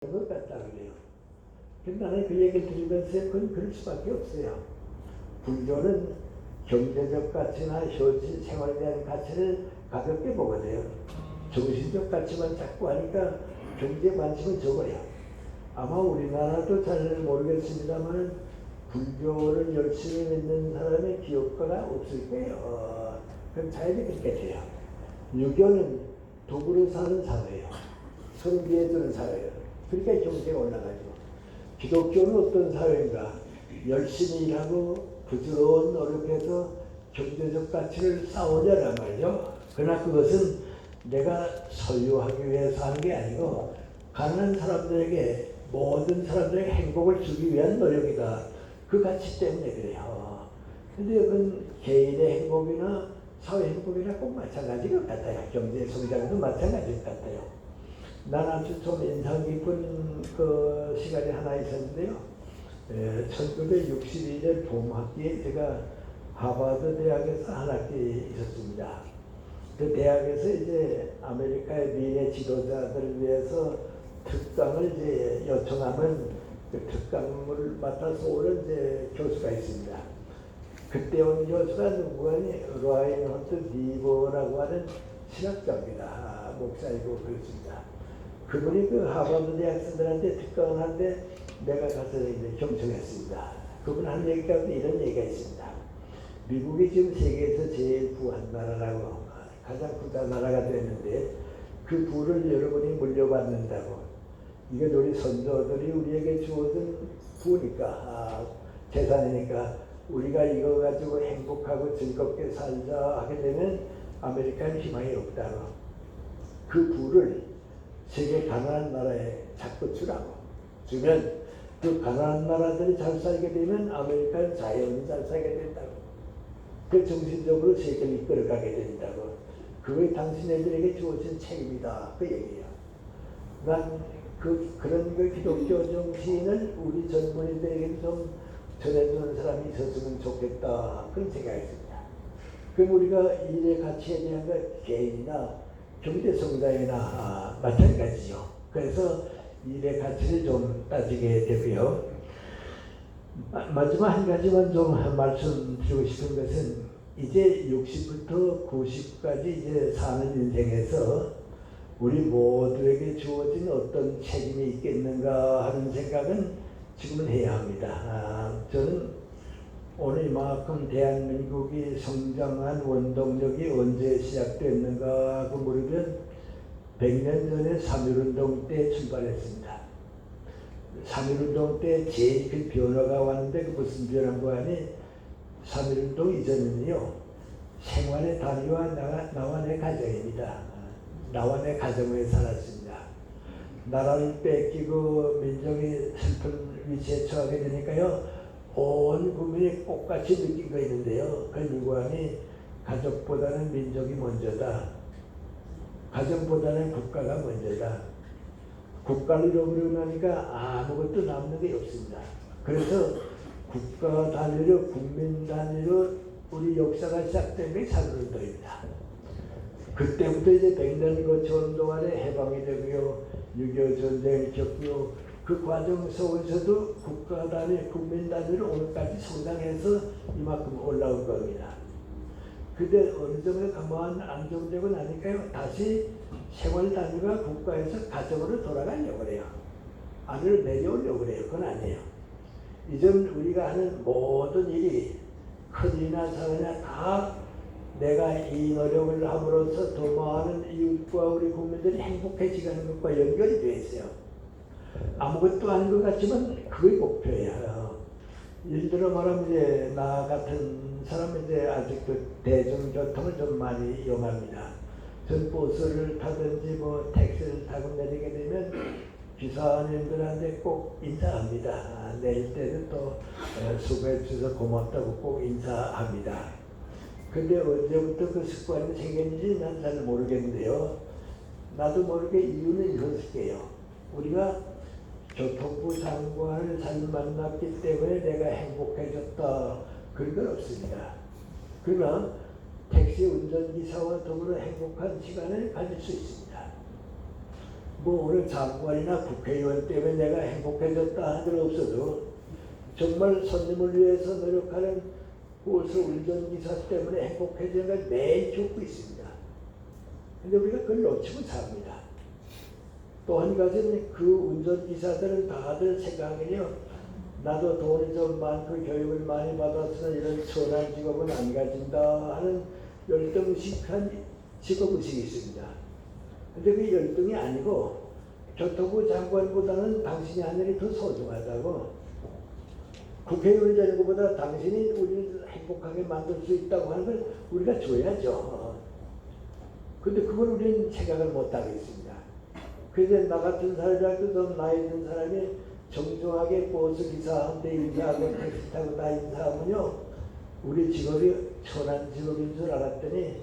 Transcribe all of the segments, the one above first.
것 같다 그래요. 근데 나는 그 얘기를 들으면서 그건 그럴 수밖에 없어요. 불교는 경제적 가치나 현실 생활에 대한 가치를 가볍게 보거든요. 정신적 가치만 자꾸 하니까 경제 관심은 적어요. 아마 우리나라도 잘 모르겠습니다만 불교를 열심히 믿는 사람의 기업가가 없을 거예요. 그럼 자연히 그렇게 돼요. 유교는 도구로 사는 사회예요. 서로 위해주는 사회예요. 그러니까 경제가 올라가죠. 기독교는 어떤 사회인가? 열심히 일하고 부지런히 노력해서 경제적 가치를 쌓으려란 말이죠. 그러나 그것은 내가 소유하기 위해서 하는 게 아니고 가난한 사람들에게 모든 사람들에게 행복을 주기 위한 노력이다. 그 가치 때문에 그래요. 근데 그건 개인의 행복이나 사회 행복이나 꼭 마찬가지일 것 같아요. 경제 성장도 마찬가지일 것 같아요. 난 아주 좀 인상 깊은 그 시간이 하나 있었는데요. 1962년 봄학기에 제가 하버드 대학에서 한 학기 있었습니다. 그 대학에서 이제 아메리카의 미래 지도자들을 위해서 특강을 이제 요청하면 그 특강을 맡아서 오는 이제 교수가 있습니다. 그때 온 교수가 누구니 라인홀트 니버라고 하는 신학자입니다. 목사이고 그렇습니다. 그분이 그 하버드 대학생들한테 특강을 하는데 내가 가서 이제 경청했습니다. 그분 한 얘기 가운데 이런 얘기가 있습니다. 미국이 지금 세계에서 제일 부한 나라라고 가장 부자 나라가 됐는데 그 부를 여러분이 물려받는다고. 이건 우리 선조들이 우리에게 주어진 부니까 재산이니까 우리가 이거 가지고 행복하고 즐겁게 살자 하게 되면 아메리카는 희망이 없다고. 그 부를 세계 가난한 나라에 자꾸 주면 그 가난한 나라들이 잘 살게 되면 아메리카는 자연히 잘 살게 된다고. 그 정신적으로 세계를 이끌어가게 된다고. 그게 당신네들에게 주어진 책임이다. 그 얘기예요. 난 그런 그 기독교 정신을 우리 젊은이들에게 좀 전해주는 사람이 있었으면 좋겠다. 그런 생각이 있습니다. 그럼 우리가 일의 가치에 대한 것 개인이나 경제 성장이나 마찬가지죠. 그래서 일의 가치를 좀 따지게 되고요. 마지막 한 가지만 좀 말씀드리고 싶은 것은 이제 60부터 90까지 이제 사는 인생에서 우리 모두에게 주어진 어떤 책임이 있겠는가 하는 생각은 지금은 해야 합니다. 저는 오늘 이만큼 대한민국이 성장한 원동력이 언제 시작됐는가 하고 물으면 100년 전에 3.1운동 때 출발했습니다. 3.1운동 때 제일 큰 변화가 왔는데 그 무슨 변화가 하니 3.1운동 이전에는요. 생활의 단위와 나와 내 가정입니다. 나와 내 가정에 살았습니다. 나라를 뺏기고 민족이 슬픈 위치에 처하게 되니까요. 온 국민이 똑같이 느낀 거 있는데요. 그 누구하니 가족보다는 민족이 먼저다. 가정보다는 국가가 먼저다. 국가를 잃어버리고 나니까 아무것도 남는 게 없습니다. 그래서 국가 단위로 국민 단위로 우리 역사가 시작된 게 3.1운동입니다. 그때부터 이제 100년 거쳐온 동안에 해방이 되고요. 6.25 전쟁을 겪고요. 그 과정 속에서도 국가 단위, 국민 단위로 오늘까지 성장해서 이만큼 올라올 겁니다. 근데 어느 정도 가만 안정되고 나니까요. 다시 생활 단위가 국가에서 가정으로 돌아가려고 그래요. 안으로 내려오려고 그래요. 그건 아니에요. 이전 우리가 하는 모든 일이 큰일이나 작으나 다 내가 이 노력을 함으로써 더 많은 이웃과 우리 국민들이 행복해지는 것과 연결이 되어 있어요. 아무것도 아닌 것 같지만 그게 목표예요. 예를 들어 말하면 이제 나 같은 사람은 이제 아직도 대중교통을 좀 많이 이용합니다. 전 버스를 타든지 뭐 택시를 타고 내리게 되면 기사님들한테 꼭 인사합니다. 내릴 때는 또 수고해 주셔서 고맙다고 꼭 인사합니다. 근데 언제부터 그 습관이 생겼는지 난 잘 모르겠는데요. 나도 모르게 이유는 이렇게요. 우리가 교통부 장관을 잘 만났기 때문에 내가 행복해졌다. 그런 건 없습니다. 그러나 택시 운전기사와 더불어 행복한 시간을 가질 수 있습니다. 뭐 오늘 장관이나 국회의원 때문에 내가 행복해졌다 하는 건 없어도 정말 손님을 위해서 노력하는 버스 운전기사 때문에 행복해지는 걸 매일 겪고 있습니다. 근데 우리가 그걸 놓치고 삽니다. 또 한 가지는 그 운전기사들은 다들 생각하면요, 나도 돈이 좀 많고 교육을 많이 받았으나 이런 천한 직업은 안 가진다 하는 열등의식한 직업의식이 있습니다. 근데 그 열등이 아니고 교통부 장관보다는 당신이 하는 일이 더 소중하다고, 국회의원이 되는 것보다 당신이 우리를 행복하게 만들 수 있다고 하는 걸 우리가 줘야죠. 근데 그걸 우리는 생각을 못하고 있습니다. 그래서 나 같은 사람이라도 좀 나이 든 사람이 정중하게 버스 기사한테 인사하고 택시 타고 다 인사하면요, 우리 직업이 천한 직업인 줄 알았더니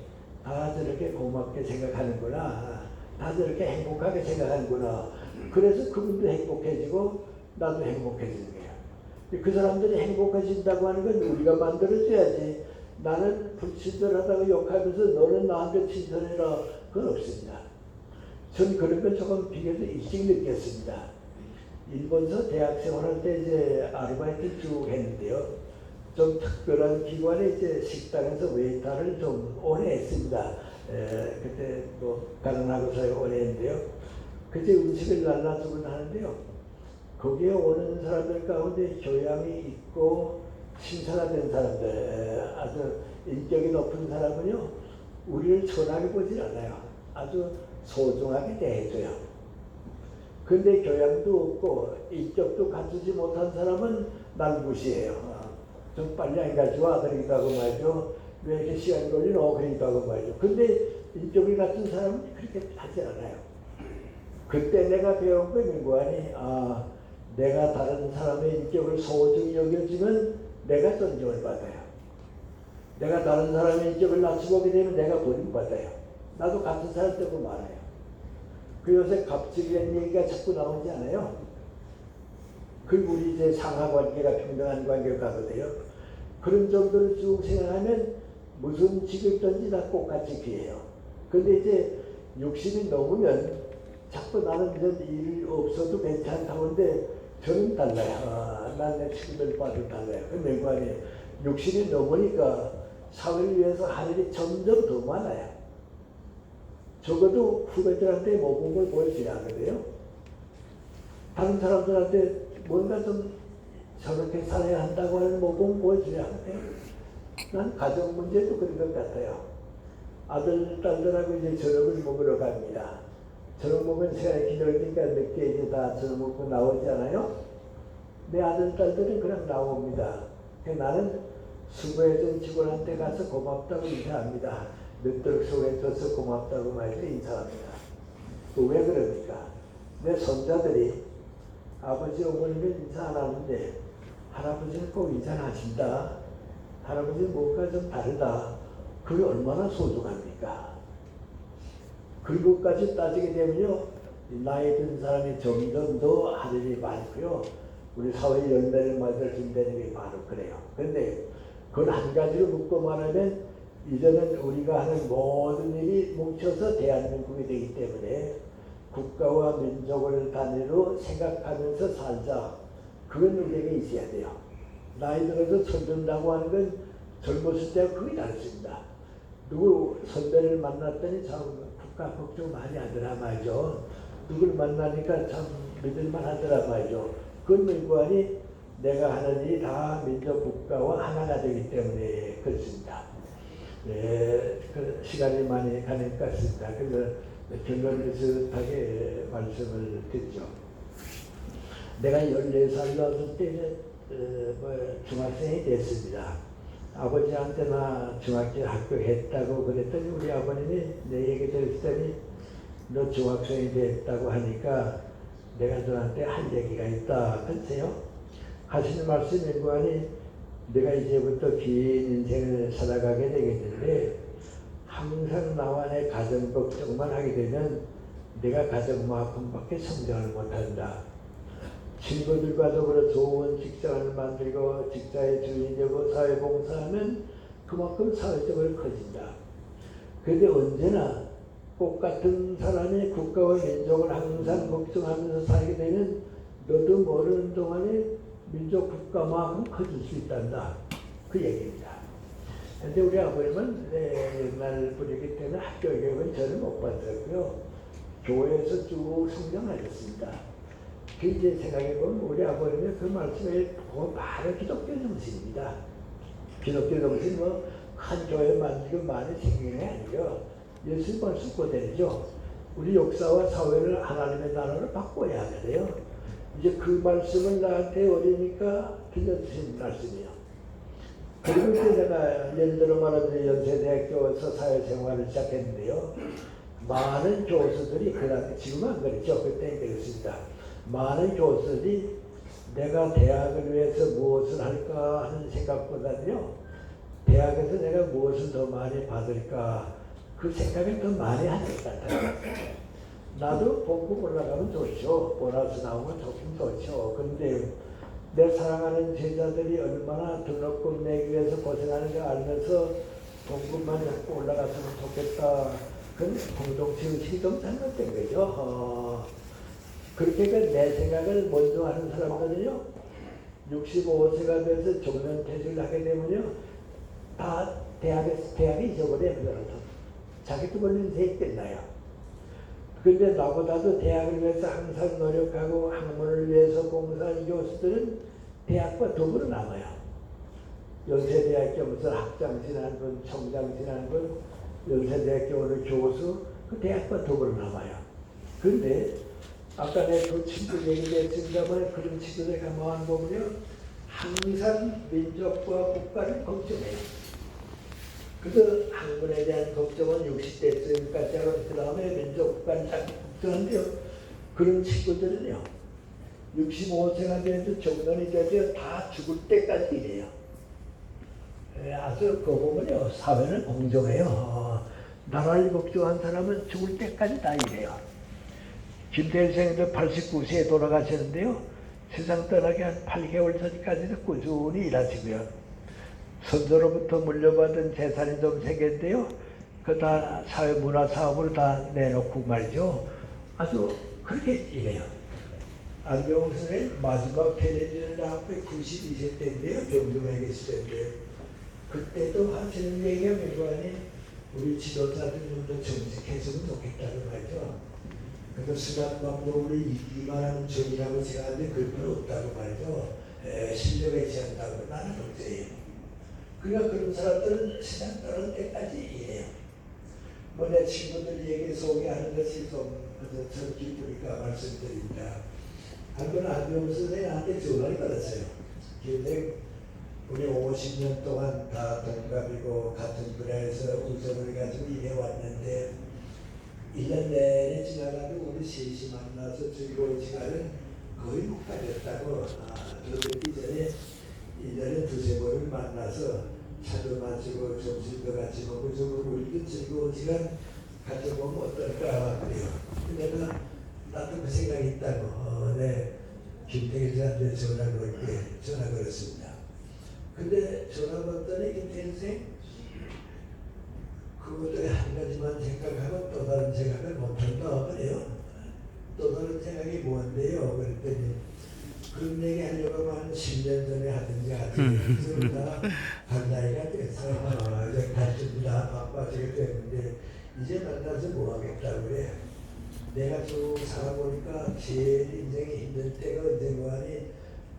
다 저렇게 고맙게 생각하는구나, 다 저렇게 행복하게 생각하는구나. 그래서 그분도 행복해지고 나도 행복해지는 거예요. 그 사람들이 행복해진다고 하는 건 우리가 만들어줘야지, 나는 불친절하다고 욕하면서 너는 나한테 친절해라, 그건 없습니다. 전 그런 걸 조금 비교적 일찍 느꼈습니다. 일본서 대학생활할 때 이제 아르바이트 쭉 했는데요. 좀 특별한 기관에 이제 식당에서 웨이터를 좀 오래 했습니다. 그때 뭐 가난하고서 오래 했는데요. 그때 음식을 날라주곤 하는데요. 거기에 오는 사람들 가운데 교양이 있고 신사가 사람들, 아주 인격이 높은 사람은요, 우리를 천하게 보질 않아요. 아주 소중하게 대해줘요. 근데 교양도 없고 인격도 갖추지 못한 사람은 날 무시해요. 좀 빨리 안 가지고 아들이기도 하고 말이죠. 왜 이렇게 시간이 걸리노? 그러기도 하고 말이죠. 근데 인격을 갖춘 사람은 그렇게 하지 않아요. 그때 내가 배운 거 민구안이, 내가 다른 사람의 인격을 소중히 여겨주면 내가 존중을 받아요. 내가 다른 사람의 인격을 낮추게 되면 내가 버림받아요. 나도 같은 사람 때문에 말아요. 그 요새 갑질이라는 얘기가 자꾸 나오지 않아요? 그 우리 이제 상하관계가 평등한 관계가 가거든요. 그런 정도를 쭉 생각하면 무슨 직업든지 다 똑같이 귀해요. 근데 이제 60이 넘으면 자꾸 나는 이런 일 없어도 괜찮다고 하는데 저는 달라요. 난 내 친구들 봐도 달라요. 그 맹관이 60이 넘으니까 사회를 위해서 할 일이 점점 더 많아요. 적어도 후배들한테 모범 걸 보여줘야 하거든요. 다른 사람들한테 뭔가 좀 저렇게 살아야 한다고 하는 모범 보여줘야 하거든요. 난 가정 문제도 그런 것 같아요. 아들, 딸들하고 이제 저녁을 먹으러 갑니다. 저녁 먹으면 시간이 길어지니까 늦게 이제 다 저녁 먹고 나오잖아요. 내 아들, 딸들은 그냥 나옵니다. 나는 수고해준 직원한테 가서 고맙다고 인사합니다. 늦도록 수고해줘서 고맙다고 말해서 인사합니다. 왜 그럽니까? 내 손자들이 아버지, 어머니는 인사 안 하는데 할아버지는 꼭 인사를 하신다. 할아버지는 뭔가 좀 다르다. 그게 얼마나 소중합니까? 그것까지 따지게 되면요, 나이 든 사람이 점점 더 할 일이 많고요. 우리 사회 열매를 맞아준다는 게 바로 그래요. 그런데 그걸 한 가지로 묶고 말하면 이제는 우리가 하는 모든 일이 뭉쳐서 대한민국이 되기 때문에 국가와 민족을 단위로 생각하면서 살자. 그건 우리에게 있어야 돼요. 나이 들어서 손든다고 하는 건 젊었을 때와 거의 다르습니다. 누구 선배를 만났더니 참 국가 걱정 많이 하더라 말이죠. 누구를 만나니까 참 믿을만 하더라 말이죠. 그건 민구안이 내가 하는 일이 다 민족 국가와 하나가 되기 때문에 그렇습니다. 네, 그 시간이 많이 가는 것 같습니다. 그래서 결론 비슷하게 말씀을 드리죠. 내가 14살 나왔을 때 중학생이 됐습니다. 아버지한테 나 중학교 합격했다고 그랬더니 우리 아버님이 내 얘기 들었더니 너 중학생이 됐다고 하니까 내가 너한테 할 얘기가 있다. 글쎄요. 하시는 말씀이 뭐하니 내가 이제부터 긴 인생을 살아가게 되겠는데 항상 나와 내 가정 걱정만 하게 되면 내가 가정만큼밖에 성장을 못한다. 친구들과 더불어 좋은 직장을 만들고 직장의 주인이 되고 사회봉사하면 그만큼 사회적으로 커진다. 그런데 언제나 꽃 같은 사람이 국가와 민족을 항상 걱정하면서 살게 되면 너도 모르는 동안에 민족 국가만큼 커질 수 있단다. 그 얘기입니다. 근데 우리 아버님은 옛날 분이기 때문에 학교 교육은 저는 못 받았고요. 교회에서 쭉 성장하셨습니다. 그 이제 생각해보면 우리 아버님의 그 말씀에 바로 기독교 정신입니다. 기독교 정신 한 교회 만들고 많이 생기는 게 아니죠. 예수 말씀 그대로죠. 우리 역사와 사회를 하나님의 나라로 바꿔야 하는데요. 이제 그 말씀을 나한테 어리니까 들려주신 말씀이요. 그리고 이제 제가 예를 들어 말하면 연세대학교에서 사회생활을 시작했는데요. 많은 교수들이 지금은 안 그랬죠. 그때 그랬습니다. 많은 교수들이 내가 대학을 위해서 무엇을 할까 하는 생각보다는요. 대학에서 내가 무엇을 더 많이 받을까 그 생각을 더 많이 하는 것 같아요. 나도 본국 올라가면 좋죠. 보너스 나오면 조금 좋죠. 근데 내 사랑하는 제자들이 얼마나 등록금 내기 위해서 고생하는 걸 알면서 본국만 잡고 올라갔으면 좋겠다. 그건 공동체의식이 좀 잘못된 거죠. 그렇게 내 생각을 먼저 하는 사람들은요, 65세가 돼서 정년퇴직을 하게 되면요, 다 대학에 잊어버려요. 자기도 걸린 새 끝나요. 그런데 나보다도 대학을 위해서 항상 노력하고 학문을 위해서 봉사한 교수들은 대학과 더불어 남아요. 연세대학교 무슨 학장 지난 분, 총장 지난 분, 연세대학교 오늘 교수, 그 대학과 더불어 남아요. 그런데 아까 내 그 친구 얘기를 했습니다만 그런 친구들 가만 보면요, 항상 민족과 국가를 걱정해요. 그래서 학문에 대한 걱정은 60대쯤까지 하고 그 다음에 민족 국가를 딱 걱정한대요. 그런 친구들은요, 65세가 돼도 정년이 돼도 다 죽을 때까지 이래요. 아주 그거 보면요, 사회는 공정해요. 나라를 걱정한 사람은 죽을 때까지 다 이래요. 김태일 선생님도 89세에 돌아가셨는데요. 세상 떠나기 한 8개월 전까지도 꾸준히 일하시고요. 선조로부터 물려받은 재산이 좀 생겼는데요. 그 다 사회 문화 사업으로 다 내놓고 말이죠. 아주 그렇게 일해요. 안병호 선생님 마지막 텔레비전을 나왔고 92세 때인데요. 병동에 계실 때인데요. 그때도 하시는 얘기가 뭐니 우리 지도자들 좀 더 정직했으면 좋겠다는 말이죠. 그래서 수납방법으로 이만한 정이라고 생각하는데 그건 없다고 말이죠. 실력에 있지 않다고 나는 걱정해요. 그러니까 그런 사람들은 세상 떠날 때까지 일해요. 내 친구들 얘기 소개하는 것이 좀 저는 기쁘니까 말씀드립니다. 한 번은 안병호 선생님한테 전화를 받았어요. 근데 우리 50년 동안 다 동갑이고 같은 분야에서 우정을 가지고 일해왔는데 1년 내내 지나가도 우리 셋이 만나서 즐거운 시간은 거의 못 가졌다고. 그러기 전에 1년에 두세 번을 만나서 차도 마시고 점심도 같이 먹고 우리도 즐거운 시간 가져보면 어떨까 그래요. 내가 나도 그 생각이 있다고. 김태길 씨한테 전화 걸었습니다. 근데 전화 받더니 김태길 씨 그것도 한 가지만 생각하고 또 다른 생각을 못한다 그래요. 또 다른 생각이 뭔데요? 그랬더니 그런 얘기 하려고 한 10년 전에 하든지 그래서 한 나이가 돼서 이제 갈수다 바빠지게 됐는데 이제 만나서 뭐 하겠다고 그래. 내가 쭉 살아보니까 제일 인생이 힘들 때가 언제고 하니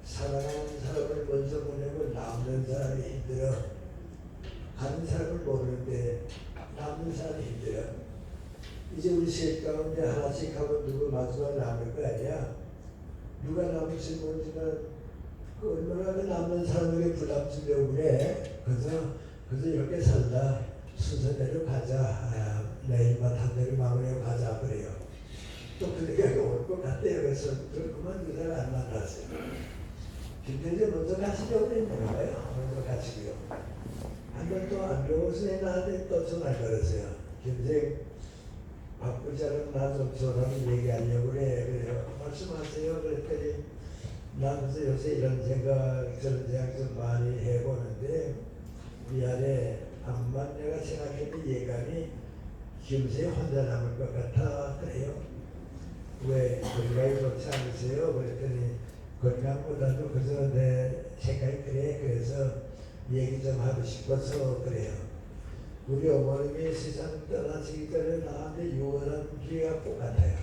사랑하는 사람을 먼저 보내고 남는 사람이 힘들어. 가는 사람을 모르는데 남는 사람이 힘들어. 이제 우리 셋 가운데 하나씩 하면 누구 마지막 남을 거 아니야. 누가 남을지 모르지만 그 얼마나 그 남는 사람에게 부담 주려고 그래. 그래서 이렇게 살다 순서대로 가자. 내일만 한 대로 마무리하고 가자 그래요. 또 그렇게 올 것 같아요. 그래서 그만 그 사람 안 만났어요. 김태재 먼저 가시려고 했는 거예요. 먼저 가시고요. 한 번 또 안병호 선생님 나한테 또 전화를 걸었어요. 김태재 바쁘지 않으면 나 좀 전화를 얘기하려고 그래. 그래요. 말씀하세요. 그랬더니 나 그래서 요새 이런 생각 저런 생각 좀 많이 해보는데 미안해. 암만 내가 생각해도 예감이 김새 혼자 남을 것 같아. 그래요. 왜 건강이 좋지 않으세요? 그랬더니 건강보다도 그저 내 생각이 그래. 그래서 얘기 좀 하고 싶어서 그래요. 우리 어머님이 세상 떠나시기 전에 나한테 유언한 기회가 똑같아요.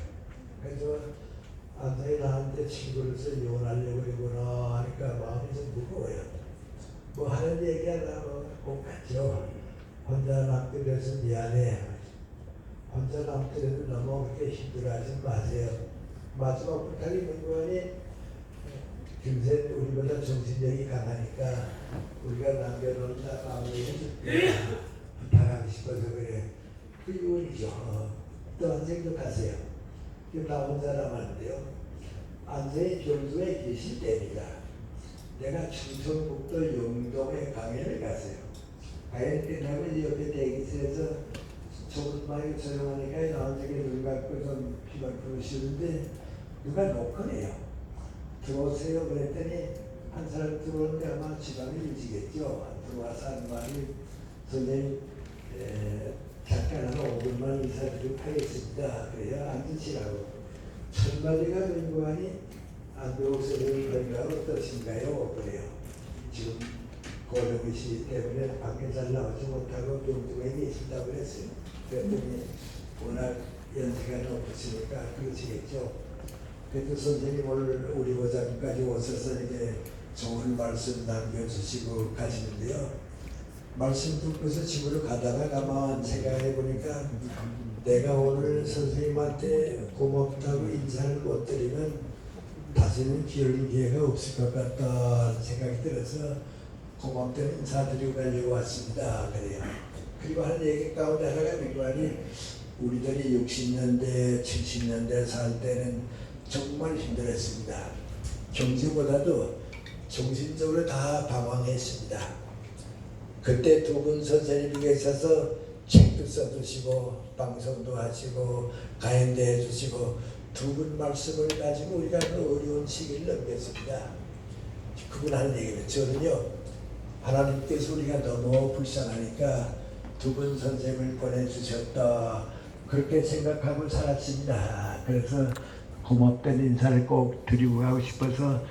그래서 안성이 나한테 친구로서 유언하려고 그러구나 하니까 마음이 좀 무거워요. 뭐 하는 얘기 하나 꼭 같죠. 혼자 남게 돼서 미안해. 혼자 남게 돼도 너무 그렇게 힘들어하지 마세요. 마지막 부탁이 민구원이 김새 우리보다 정신력이 강하니까 우리가 남겨놓은 마음을 부탁하고 싶어서 그래. 그 이유이죠. 또 한 생각하세요. 나 혼자 남았는데요. 안성이 교주에 계실 때입니다. 내가 충청북도 영동에 강연을 갔어요. 강연 끝나고 옆에 대기실에서 조금만 조용하니까 나한테 눈 감고 좀 피가 부르시는데 누가 놓고네요. 들어오세요 그랬더니 한 사람 들어오는데 아마 지방이 일지겠죠. 들어와서 한 말이 선생님 잠깐 한 5분만 인사드리도록 하겠습니다. 그래야 앉으시라고. 첫 마디가 민구하니 안배우 선생님 건강 어떠신가요? 그래요. 지금 고령이시기 때문에 밖에 잘 나오지 못하고 병동에 계신다고 그랬어요. 그랬더니 워낙 연세가 높으시니까 그러시겠죠. 그래도 선생님 오늘 우리 고장까지 오셔서 이렇게 좋은 말씀 남겨주시고 가시는데요. 말씀 듣고서 집으로 가다가 가만 생각해 보니까 내가 오늘 선생님한테 고맙다고 인사를 못 드리면 다시는 기회를 기회가 없을 것 같다는 생각이 들어서 고맙다는 인사드리고 가려고 왔습니다. 그래요. 그리고 하는 얘기 가운데 하나가 민관이 우리들이 60년대, 70년대 살 때는 정말 힘들었습니다. 경제보다도 정신적으로 다 방황했습니다. 그때 두 분 선생님이 계셔서 책도 써주시고 방송도 하시고 가연도 해주시고 두 분 말씀을 가지고 우리가 그 어려운 시기를 넘겼습니다. 그분 하는 얘기는 저는요. 하나님께서 우리가 너무 불쌍하니까 두 분 선생님을 보내주셨다. 그렇게 생각하고 살았습니다. 그래서 고맙다는 인사를 꼭 드리고 가고 싶어서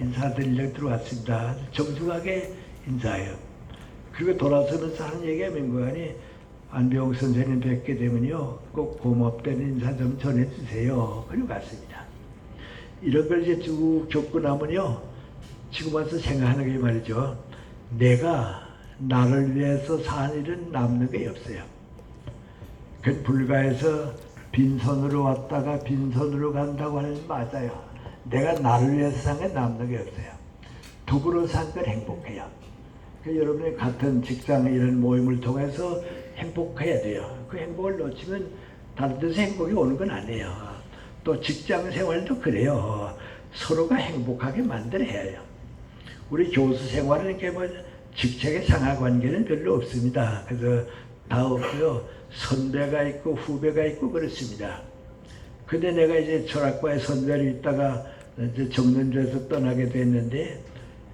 인사드리려고 들어왔습니다. 정중하게 인사해요. 그리고 돌아서면서 하는 얘기가 민구하니 안병 선생님 뵙게 되면요 꼭 고맙다는 인사 좀 전해주세요. 그리고 갔습니다. 이런 걸 이제 쭉 겪고 나면요 지금 와서 생각하는 게 말이죠. 내가 나를 위해서 산 일은 남는 게 없어요. 그 불가에서 빈손으로 왔다가 빈손으로 간다고 하는 게 맞아요. 내가 나를 위해서 산 게 남는 게 없어요. 도구로 산 건 행복해요. 여러분이 같은 직장 이런 모임을 통해서 행복해야 돼요. 그 행복을 놓치면 다른 데서 행복이 오는 건 아니에요. 또 직장 생활도 그래요. 서로가 행복하게 만들어야 해요. 우리 교수 생활은 이렇게 뭐 직책의 상하관계는 별로 없습니다. 그래서 다 없고요. 선배가 있고 후배가 있고 그렇습니다. 근데 내가 이제 철학과에 선배로 있다가 이제 정론조에서 떠나게 됐는데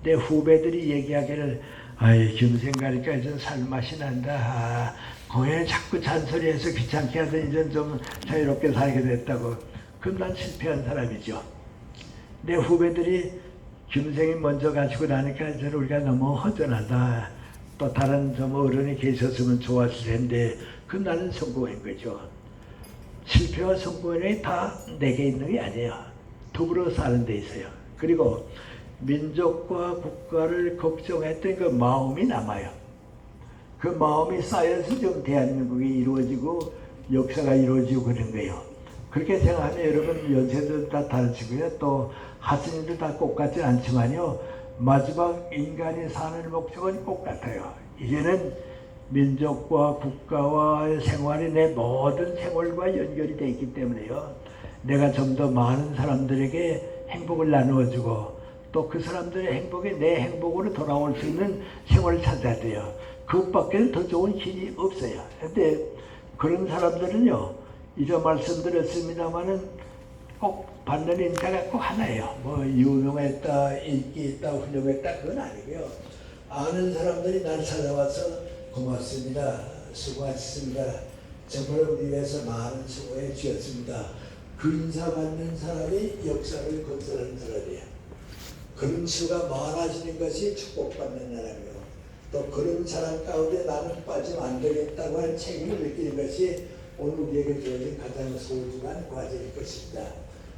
내 후배들이 얘기하기를 아이 김생 가니까 이제 살맛이 난다. 공연에 자꾸 잔소리해서 귀찮게 해서 이제 좀 자유롭게 살게 됐다고. 그럼 난 실패한 사람이죠. 내 후배들이 김생이 먼저 가시고 나니까 이제 우리가 너무 허전하다. 또 다른 좀 어른이 계셨으면 좋았을 텐데 그럼 나는 성공한 거죠. 실패와 성공이 다 내게 있는 게 아니에요. 더불어 사는 데 있어요. 그리고 민족과 국가를 걱정했던 그 마음이 남아요. 그 마음이 쌓여서 좀 대한민국이 이루어지고 역사가 이루어지고 그런 거예요. 그렇게 생각하면 여러분 연세도 다 다르시고요. 또 하시는도 다 똑같지 않지만요. 마지막 인간이 사는 목적은 똑같아요. 이제는 민족과 국가와 생활이 내 모든 생활과 연결이 되어 있기 때문에요. 내가 좀 더 많은 사람들에게 행복을 나누어주고 또 그 말씀들의 행복이 내 행복으로 돌아올 수 있는 생활을 찾아야 돼요. 그것밖에 더 좋은 길이 없어요. 근데 그런 사람들은요, 이런 말씀드렸습니다마는 꼭 받는 인자가 꼭 하나예요. 뭐 유명했다, 인기 있다, 훌륭했다 그건 아니고요. 아는 사람들이 날 찾아와서 고맙습니다, 수고하셨습니다, 정말 우리 위해서 많은 수고해 주셨습니다. 근사받는 사람이 역사를 건설하는 사람이에요. 그런 수가 많아지는 것이 축복받는 사람이요. 또 그런 사람 가운데 나는 빠지면 안 되겠다고 하는 책임을 느끼는 것이 오늘 우리에게 주어진 가장 소중한 과제일 것입니다.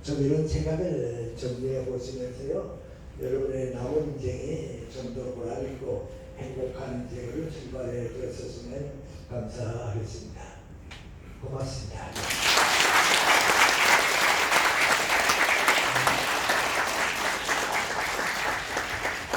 좀 이런 생각을 정리해 보시면서요. 여러분의 남은 인생이 좀 더 보람있고 행복한 인생으로 출발해 주셨으면 감사하겠습니다. 고맙습니다.